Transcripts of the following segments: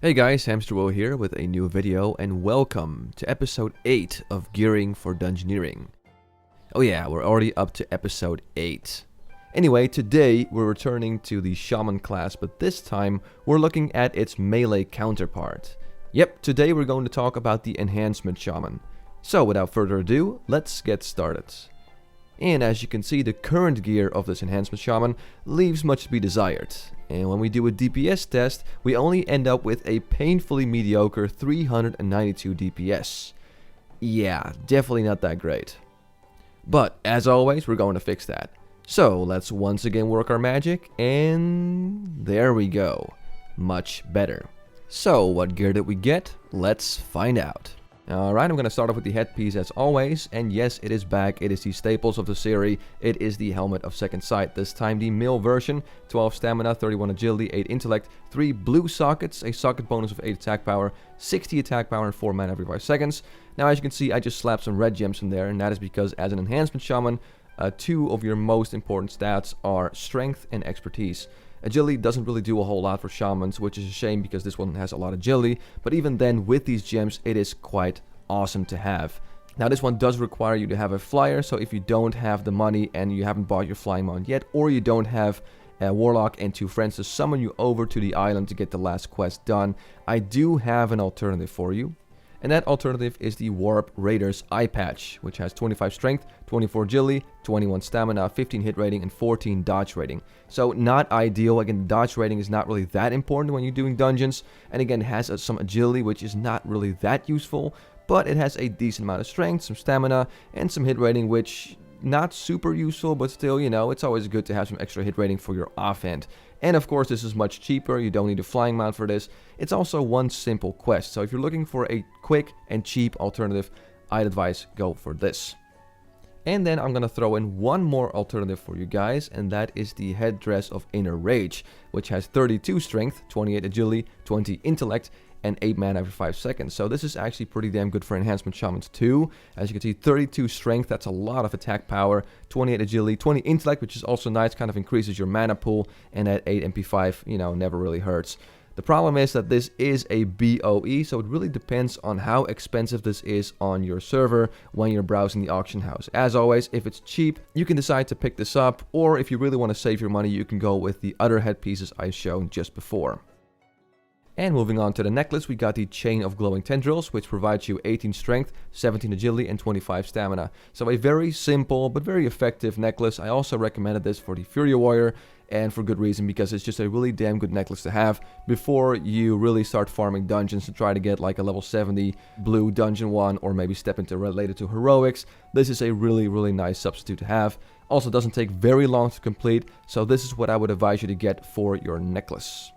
Hey guys, Hamsterwheel here with a new video, and welcome to episode 8 of Gearing for Dungeoneering. Oh yeah, we're already up to episode 8. Anyway, today we're returning to the Shaman class, but this time we're looking at its melee counterpart. Yep, today we're going to talk about the Enhancement Shaman. So without further ado, let's get started. And as you can see, the current gear of this Enhancement Shaman leaves much to be desired. And when we do a DPS test, we only end up with a painfully mediocre 392 DPS. Yeah, definitely not that great. But as always, we're going to fix that. So let's once again work our magic, and there we go. Much better. So what gear did we get? Let's find out. Alright, I'm going to start off with the headpiece as always, and yes, it is back. It is the staples of the series. It is the Helmet of Second Sight, this time the male version. 12 stamina, 31 agility, 8 intellect, 3 blue sockets, a socket bonus of 8 attack power, 60 attack power, and 4 mana every 5 seconds. Now as you can see, I just slapped some red gems in there, and that is because as an Enhancement Shaman, 2 of your most important stats are Strength and Expertise. Agility doesn't really do a whole lot for Shamans, which is a shame because this one has a lot of agility, but even then with these gems it is quite awesome to have. Now this one does require you to have a flyer, so if you don't have the money and you haven't bought your flying mount yet, or you don't have a warlock and 2 friends to summon you over to the island to get the last quest done, I do have an alternative for you. And that alternative is the Warp Raiders Eyepatch, which has 25 strength, 24 agility, 21 stamina, 15 hit rating, and 14 dodge rating. So not ideal. Again, the dodge rating is not really that important when you're doing dungeons. And again, it has some agility, which is not really that useful. But it has a decent amount of strength, some stamina, and some hit rating, which not super useful, but still, you know, it's always good to have some extra hit rating for your offhand. And of course, this is much cheaper. You don't need a flying mount for this. It's also one simple quest. So if you're looking for a quick and cheap alternative, I'd advise go for this. And then I'm going to throw in one more alternative for you guys, and that is the Headdress of Inner Rage, which has 32 strength, 28 agility, 20 intellect, and 8 mana every 5 seconds. So this is actually pretty damn good for Enhancement Shamans too. As you can see, 32 strength, that's a lot of attack power, 28 agility, 20 intellect, which is also nice, kind of increases your mana pool, and at 8 MP5, you know, never really hurts. The problem is that this is a BOE, so it really depends on how expensive this is on your server when you're browsing the auction house. As always, if it's cheap, you can decide to pick this up, or if you really want to save your money, you can go with the other headpieces I showed just before. And moving on to the necklace, we got the Chain of Glowing Tendrils, which provides you 18 strength, 17 agility, and 25 stamina. So a very simple but very effective necklace. I also recommended this for the Fury Warrior, and for good reason, because it's just a really damn good necklace to have before you really start farming dungeons to try to get like a level 70 blue dungeon one, or maybe step into related to heroics. This is a really nice substitute to have. Also doesn't take very long to complete, so this is what I would advise you to get for your necklace.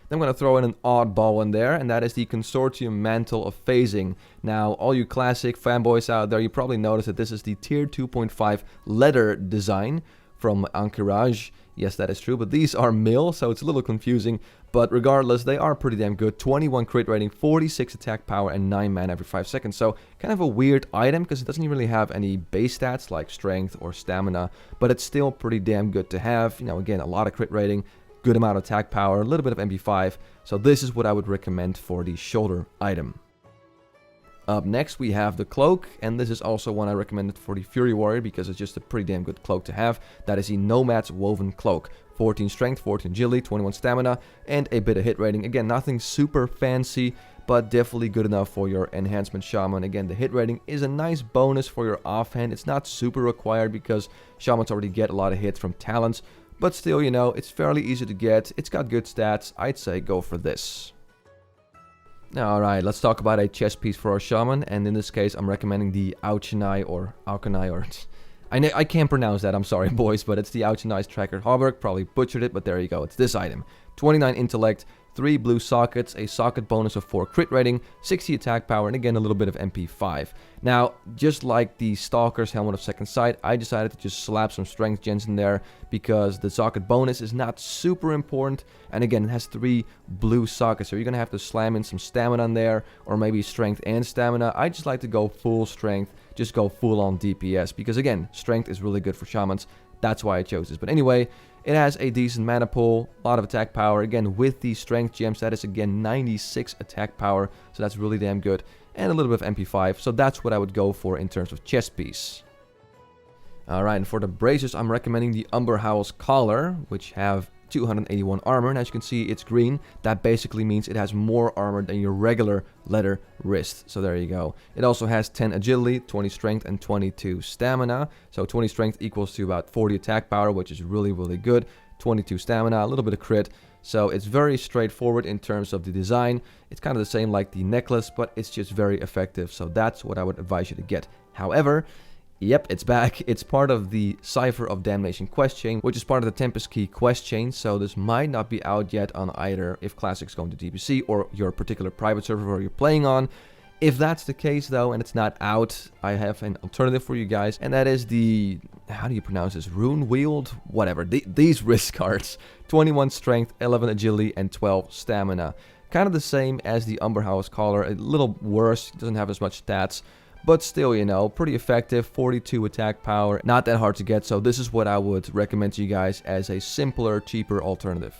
Then I'm going to throw in an oddball in there, and that is the Consortium Mantle of Phasing. Now, all you classic fanboys out there, you probably noticed that this is the tier 2.5 leather design from Anchorage. Yes, that is true, but these are mill, so it's a little confusing. But regardless, they are pretty damn good. 21 crit rating, 46 attack power, and 9 mana every 5 seconds. So kind of a weird item, because it doesn't really have any base stats like strength or stamina. But it's still pretty damn good to have. You know, again, a lot of crit rating, good amount of attack power, a little bit of MP5. So this is what I would recommend for the shoulder item. Up next we have the Cloak, and this is also one I recommended for the Fury Warrior because it's just a pretty damn good cloak to have. That is the Nomad's Woven Cloak. 14 strength, 14 agility, 21 stamina, and a bit of hit rating. Again, nothing super fancy, but definitely good enough for your Enhancement Shaman. Again, the hit rating is a nice bonus for your offhand. It's not super required because Shamans already get a lot of hits from talents, but still, you know, it's fairly easy to get. It's got good stats. I'd say go for this. Alright, let's talk about a chest piece for our Shaman, and in this case I'm recommending the Auchenai or I can't pronounce that, I'm sorry boys, but it's the Auchenai's Tracker Hauberk. Probably butchered it, but there you go, it's this item. 29 intellect, 3 blue sockets, a socket bonus of 4 crit rating, 60 attack power, and again a little bit of MP5. Now, just like the Stalker's Helmet of Second Sight, I decided to just slap some strength gens in there because the socket bonus is not super important, and again it has 3 blue sockets, so you're gonna have to slam in some stamina in there, or maybe strength and stamina. I just like to go full strength, just go full on DPS, because again, strength is really good for Shamans, that's why I chose this. But anyway, it has a decent mana pool, a lot of attack power. Again, with the strength gems, that is again 96 attack power, so that's really damn good. And a little bit of MP5, so that's what I would go for in terms of chest piece. Alright, and for the bracers, I'm recommending the Umber Howl's Collar, which have 281 armor, and as you can see, it's green. That basically means it has more armor than your regular leather wrist. So there you go. It also has 10 agility, 20 strength, and 22 stamina. So 20 strength equals to about 40 attack power, which is really, really good. 22 stamina, a little bit of crit. So it's very straightforward in terms of the design. It's kind of the same like the necklace, but it's just very effective. So that's what I would advise you to get. However, yep, it's back. It's part of the Cipher of Damnation quest chain, which is part of the Tempest Key quest chain, so this might not be out yet on either if Classic's going to DPC or your particular private server where you're playing on. If that's the case though, and it's not out, I have an alternative for you guys, and that is the, how do you pronounce this, Rune Wield? Whatever, these wrist cards. 21 strength, 11 agility, and 12 stamina. Kind of the same as the Umber Howl's Collar, a little worse, doesn't have as much stats. But still, you know, pretty effective, 42 attack power, not that hard to get, so this is what I would recommend to you guys as a simpler, cheaper alternative.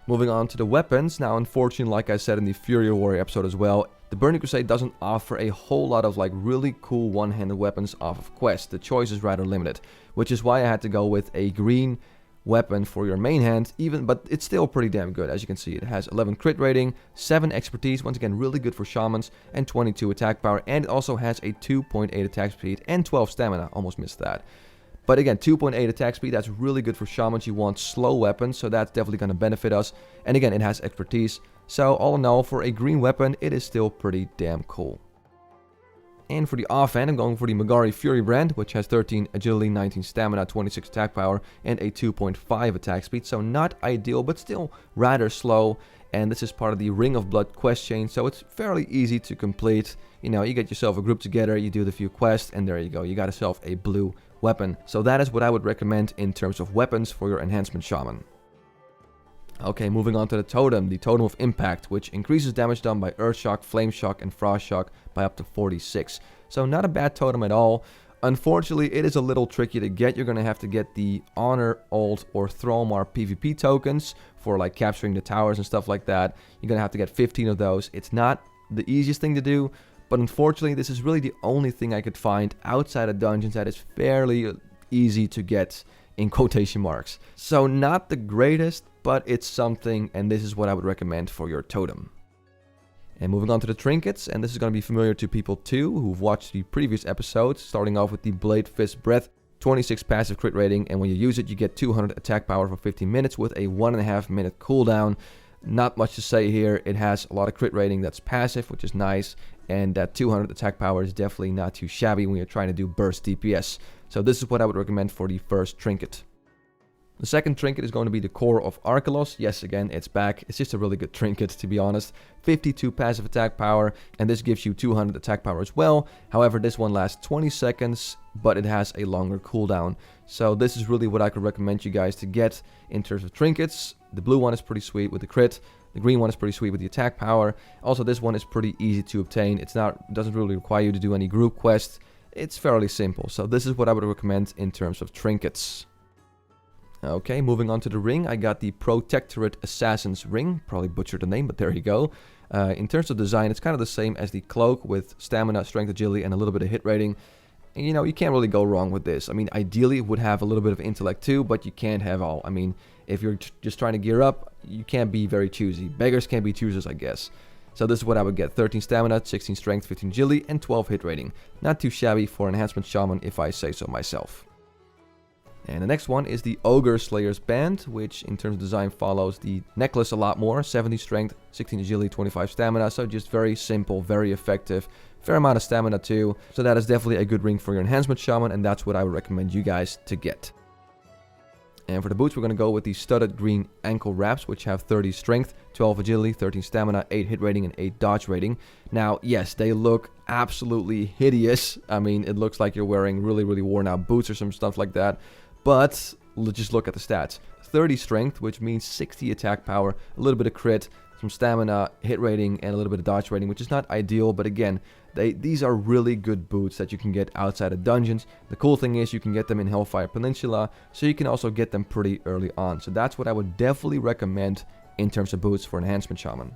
Moving on to the weapons, now unfortunately, like I said in the Fury Warrior episode as well, the Burning Crusade doesn't offer a whole lot of like really cool one-handed weapons off of quest. The choice is rather limited, which is why I had to go with a green weapon for your main hand, but it's still pretty damn good. As you can see, it has 11 crit rating, 7 expertise, once again really good for shamans, and 22 attack power, and it also has a 2.8 attack speed and 12 stamina. Almost missed that. But again, 2.8 attack speed, that's really good for shamans. You want slow weapons, so that's definitely going to benefit us. And again, it has expertise. So all in all, for a green weapon, it is still pretty damn cool. And for the offhand, I'm going for the Magari Fury brand, which has 13 agility, 19 stamina, 26 attack power, and a 2.5 attack speed. So not ideal, but still rather slow. And this is part of the Ring of Blood quest chain, so it's fairly easy to complete. You know, you get yourself a group together, you do the few quests, and there you go. You got yourself a blue weapon. So that is what I would recommend in terms of weapons for your Enhancement Shaman. Okay, moving on to the Totem, the Totem of Impact, which increases damage done by Earth Shock, Flame Shock, and Frost Shock by up to 46. So not a bad totem at all. Unfortunately, it is a little tricky to get. You're going to have to get the Honor, Ult, or Thrallmar PvP tokens for like capturing the towers and stuff like that. You're going to have to get 15 of those. It's not the easiest thing to do, but unfortunately, this is really the only thing I could find outside of dungeons that is fairly easy to get, in quotation marks. So not the greatest, but it's something, and this is what I would recommend for your totem. And moving on to the trinkets, and this is going to be familiar to people too who've watched the previous episodes, starting off with the Bladefist Breath, 26 passive crit rating, and when you use it, you get 200 attack power for 15 minutes with a 1.5 minute cooldown. Not much to say here. It has a lot of crit rating that's passive, which is nice, and that 200 attack power is definitely not too shabby when you're trying to do burst DPS. So this is what I would recommend for the first trinket. The second trinket is going to be the Core of Kalos. Yes, again, it's back. It's just a really good trinket, to be honest. 52 passive attack power, and this gives you 200 attack power as well. However, this one lasts 20 seconds, but it has a longer cooldown. So this is really what I could recommend you guys to get in terms of trinkets. The blue one is pretty sweet with the crit. The green one is pretty sweet with the attack power. Also, this one is pretty easy to obtain. Doesn't really require you to do any group quests. It's fairly simple. So this is what I would recommend in terms of trinkets. Okay, moving on to the ring, I got the Protectorate Assassin's Ring. Probably butchered the name, but there you go. In terms of design, it's kind of the same as the Cloak with stamina, strength, agility, and a little bit of hit rating. And you know, you can't really go wrong with this. I mean, ideally it would have a little bit of intellect too, but you can't have all. I mean, if you're just trying to gear up, you can't be very choosy. Beggars can't be choosers, I guess. So this is what I would get. 13 stamina, 16 strength, 15 agility, and 12 hit rating. Not too shabby for Enhancement Shaman, if I say so myself. And the next one is the Ogre Slayer's Band, which in terms of design follows the necklace a lot more. 70 strength, 16 agility, 25 stamina. So just very simple, very effective. Fair amount of stamina too. So that is definitely a good ring for your Enhancement Shaman, and that's what I would recommend you guys to get. And for the boots, we're going to go with the studded green ankle wraps, which have 30 strength, 12 agility, 13 stamina, 8 hit rating, and 8 dodge rating. Now, yes, they look absolutely hideous. I mean, it looks like you're wearing really, really worn out boots or some stuff like that. But just look at the stats. 30 strength, which means 60 attack power, a little bit of crit, some stamina, hit rating, and a little bit of dodge rating, which is not ideal, but again, these are really good boots that you can get outside of dungeons. The cool thing is you can get them in Hellfire Peninsula, so you can also get them pretty early on. So that's what I would definitely recommend in terms of boots for Enhancement Shaman.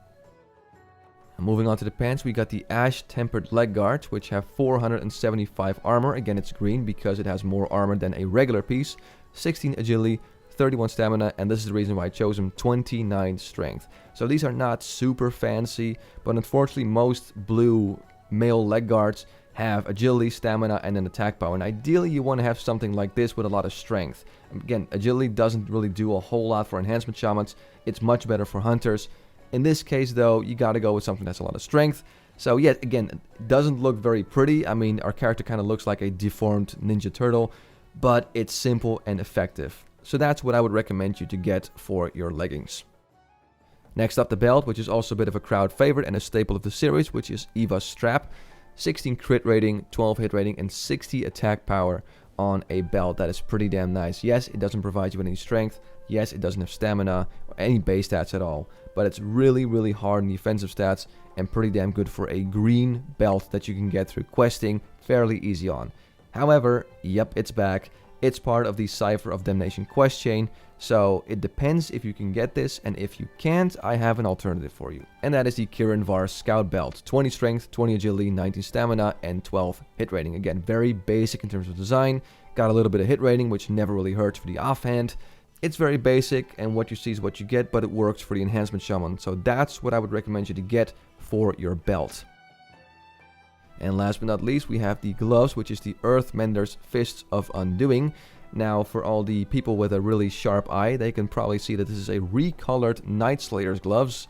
And moving on to the pants, we got the Ash Tempered Leg Guards, which have 475 armor. Again, it's green because it has more armor than a regular piece. 16 agility, 31 stamina, and this is the reason why I chose them, 29 strength. So these are not super fancy, but unfortunately most blue male leg guards have agility, stamina, and an attack power. And ideally you want to have something like this with a lot of strength. Again, agility doesn't really do a whole lot for Enhancement Shamans. It's much better for hunters. In this case though, you gotta go with something that's a lot of strength. So yet again, it doesn't look very pretty. I mean, our character kind of looks like a deformed Ninja Turtle, but it's simple and effective. So that's what I would recommend you to get for your leggings. Next up, the belt, which is also a bit of a crowd favorite and a staple of the series, which is Eva's Strap. 16 crit rating, 12 hit rating, and 60 attack power on a belt. That is pretty damn nice. Yes, it doesn't provide you with any strength. Yes, it doesn't have stamina or any base stats at all. But it's really, really hard in the offensive stats and pretty damn good for a green belt that you can get through questing fairly easy on. However, yep, it's back. It's part of the Cipher of Damnation quest chain, so it depends if you can get this, and if you can't, I have an alternative for you. And that is the Kirin Var Scout Belt. 20 strength, 20 agility, 19 stamina, and 12 hit rating. Again, very basic in terms of design. Got a little bit of hit rating, which never really hurts for the offhand. It's very basic, and what you see is what you get, but it works for the Enhancement Shaman. So that's what I would recommend you to get for your belt. And last but not least, we have the gloves, which is the Earthmender's Fists of Undoing. Now, for all the people with a really sharp eye, they can probably see that this is a recolored Night Slayer's gloves.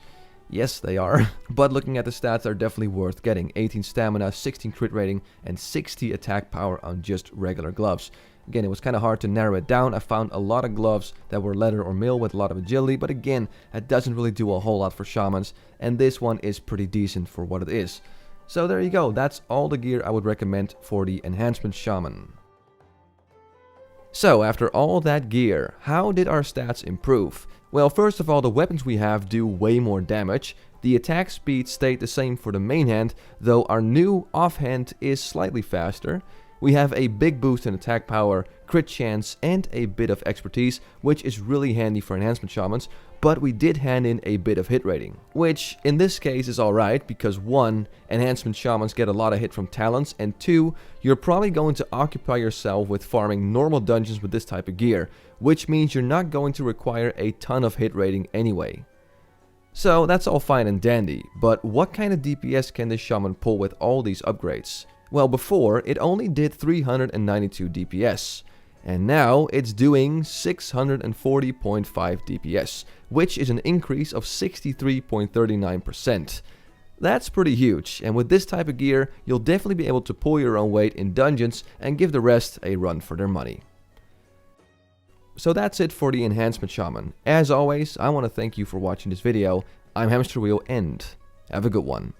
Yes, they are. But looking at the stats, they're definitely worth getting. 18 stamina, 16 crit rating, and 60 attack power on just regular gloves. Again, it was kind of hard to narrow it down. I found a lot of gloves that were leather or mail with a lot of agility, but again, that doesn't really do a whole lot for shamans, and this one is pretty decent for what it is. So there you go, that's all the gear I would recommend for the Enhancement Shaman. So after all that gear, how did our stats improve? Well, first of all, the weapons we have do way more damage. The attack speed stayed the same for the main hand, though our new offhand is slightly faster. We have a big boost in attack power, crit chance, and a bit of expertise, which is really handy for Enhancement Shamans, but we did hand in a bit of hit rating, which in this case is alright, because 1, Enhancement Shamans get a lot of hit from talents, and 2, you're probably going to occupy yourself with farming normal dungeons with this type of gear, which means you're not going to require a ton of hit rating anyway. So that's all fine and dandy, but what kind of DPS can this shaman pull with all these upgrades? Well, before, it only did 392 DPS, and now it's doing 640.5 DPS, which is an increase of 63.39%. That's pretty huge, and with this type of gear, you'll definitely be able to pull your own weight in dungeons and give the rest a run for their money. So that's it for the Enhancement Shaman. As always, I want to thank you for watching this video. I'm Hamsterwheel, and have a good one.